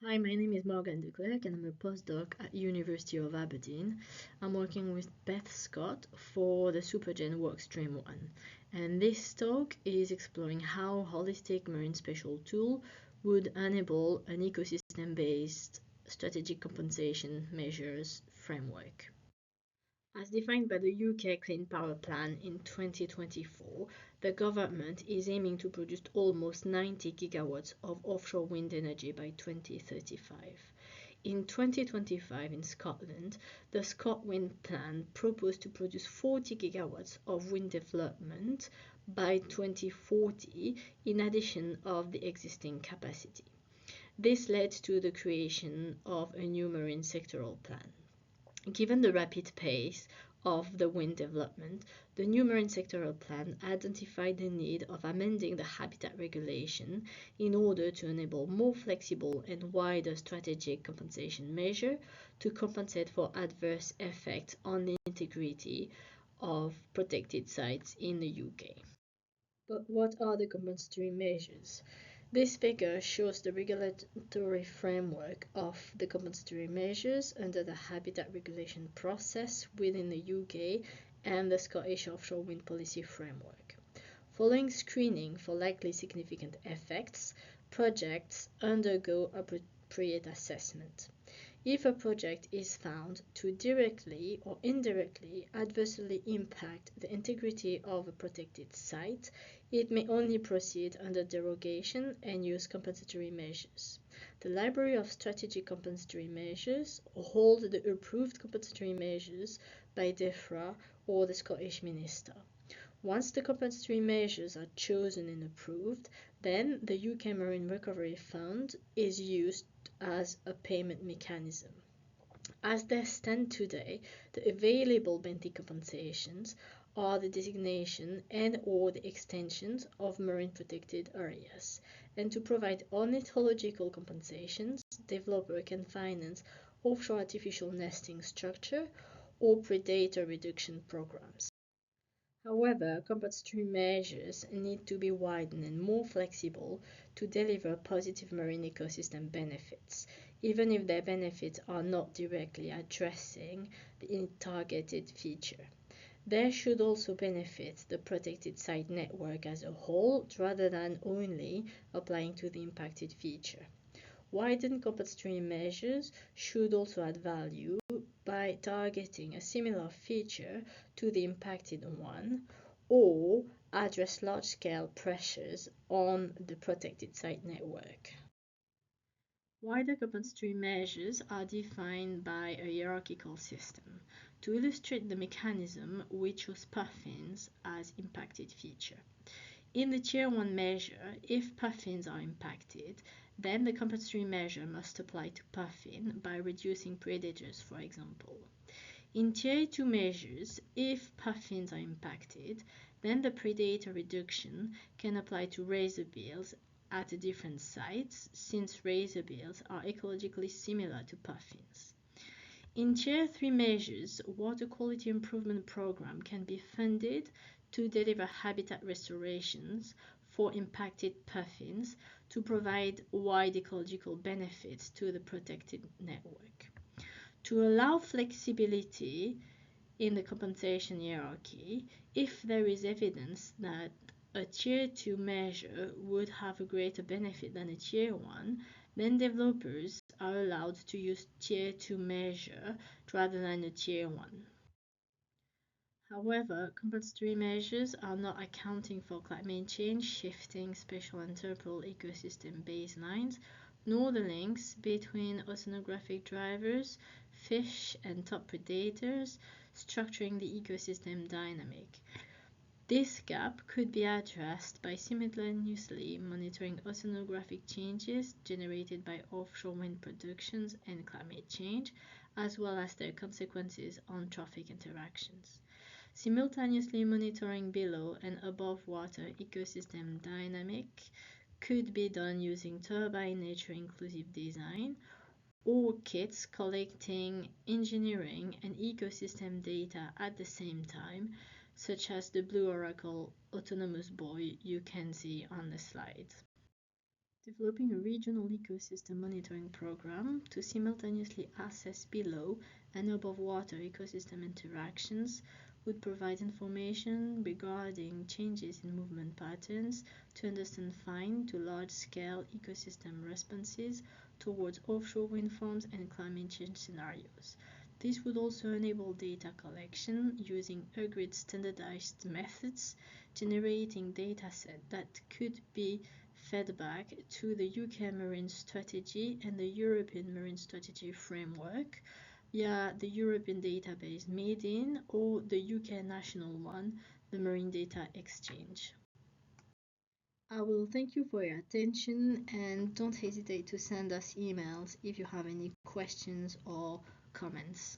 Hi, my name is Morgan de Klerk and I'm a postdoc at University of Aberdeen. I'm working with Beth Scott for the Supergen workstream 1. And this talk is exploring how holistic marine spatial tool would enable an ecosystem-based strategic compensation measures framework. As defined by the UK Clean Power Plan in 2024, the government is aiming to produce almost 90 gigawatts of offshore wind energy by 2035. In 2025 in Scotland, the ScotWind plan proposed to produce 40 gigawatts of wind development by 2040 in addition of the existing capacity. This led to the creation of a new marine sectoral plan. Given the rapid pace of the wind development, the new marine sectoral plan identified the need of amending the habitat regulation in order to enable more flexible and wider strategic compensation measures to compensate for adverse effects on the integrity of protected sites in the UK. But what are the compensatory measures? This figure shows the regulatory framework of the compensatory measures under the habitat regulation process within the UK and the Scottish offshore wind policy framework. Following screening for likely significant effects, projects undergo appropriate assessment. If a project is found to directly or indirectly adversely impact the integrity of a protected site, it may only proceed under derogation and use compensatory measures. The Library of Strategic Compensatory Measures hold the approved compensatory measures by DEFRA or the Scottish Minister. Once the compensatory measures are chosen and approved, then the UK Marine Recovery Fund is used as a payment mechanism. As they stand today, the available Bentley compensations are the designation and/or the extensions of marine protected areas. And to provide ornithological compensations, developer can finance offshore artificial nesting structure or predator reduction programs. However, compensatory measures need to be widened and more flexible to deliver positive marine ecosystem benefits, even if their benefits are not directly addressing the targeted feature. They should also benefit the protected site network as a whole rather than only applying to the impacted feature. Widened compensatory measures should also add value by targeting a similar feature to the impacted one or address large-scale pressures on the protected site network. Wider compensatory measures are defined by a hierarchical system. To illustrate the mechanism, we chose puffins as impacted feature. In the Tier 1 measure, if puffins are impacted, then the compensatory measure must apply to puffin by reducing predators, for example. In Tier 2 measures, if puffins are impacted, then the predator reduction can apply to razorbills at different sites, since razorbills are ecologically similar to puffins. In Tier 3 measures, water quality improvement program can be funded to deliver habitat restorations for impacted puffins to provide wide ecological benefits to the protected network. To allow flexibility in the compensation hierarchy, if there is evidence that a Tier 2 measure would have a greater benefit than a Tier 1, then developers are allowed to use Tier 2 measure rather than a Tier 1. However, compensatory measures are not accounting for climate change, shifting spatial and temporal ecosystem baselines, nor the links between oceanographic drivers, fish and top predators, structuring the ecosystem dynamic. This gap could be addressed by simultaneously monitoring oceanographic changes generated by offshore wind productions and climate change, as well as their consequences on trophic interactions. Simultaneously monitoring below and above water ecosystem dynamic could be done using turbine nature inclusive design or kits collecting engineering and ecosystem data at the same time, such as the Blue Oracle autonomous buoy you can see on the slide. developing a regional ecosystem monitoring program to simultaneously assess below and above water ecosystem interactions would provide information regarding changes in movement patterns to understand fine to large-scale ecosystem responses towards offshore wind farms and climate change scenarios. This would also enable data collection using agreed standardized methods, generating datasets that could be fed back to the UK Marine Strategy and the European Marine Strategy framework via the European database MADIN or the UK national one, the Marine Data Exchange. I will thank you for your attention and don't hesitate to send us emails if you have any questions or comments.